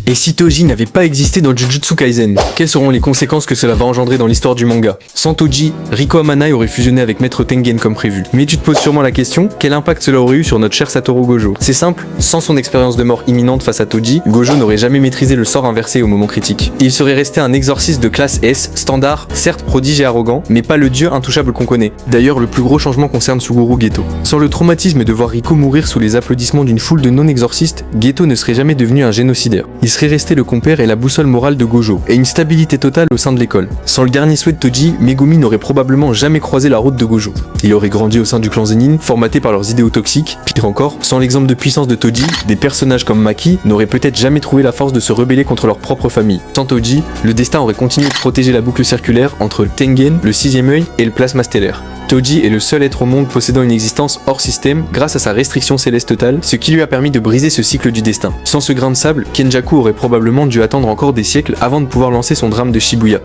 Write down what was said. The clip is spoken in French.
Et si Toji n'avait pas existé dans Jujutsu Kaisen, quelles seront les conséquences que cela va engendrer dans l'histoire du manga? Sans Toji, Rico Amanai aurait fusionné avec Maître Tengen comme prévu. Mais tu te poses sûrement la question, quel impact cela aurait eu sur notre cher Satoru Gojo? C'est simple, sans son expérience de mort imminente face à Toji, Gojo n'aurait jamais maîtrisé le sort inversé au moment critique. Il serait resté un exorciste de classe S, standard, certes prodige et arrogant, mais pas le dieu intouchable qu'on connaît. D'ailleurs, le plus gros changement concerne Suguru Geto. Sans le traumatisme de voir Rico mourir sous les applaudissements d'une foule de non-exorcistes, Geto ne serait jamais devenu un génocidaire. Il serait resté le compère et la boussole morale de Gojo, et une stabilité totale au sein de l'école. Sans le dernier souhait de Toji, Megumi n'aurait probablement jamais croisé la route de Gojo. Il aurait grandi au sein du clan Zenin, formaté par leurs idéaux toxiques. Pire encore, sans l'exemple de puissance de Toji, des personnages comme Maki n'auraient peut-être jamais trouvé la force de se rebeller contre leur propre famille. Sans Toji, le destin aurait continué de protéger la boucle circulaire entre Tengen, le sixième œil et le plasma stellaire. Toji est le seul être au monde possédant une existence hors système grâce à sa restriction céleste totale, ce qui lui a permis de briser ce cycle du destin. Sans ce grain de sable, Kenjaku aurait probablement dû attendre encore des siècles avant de pouvoir lancer son drame de Shibuya.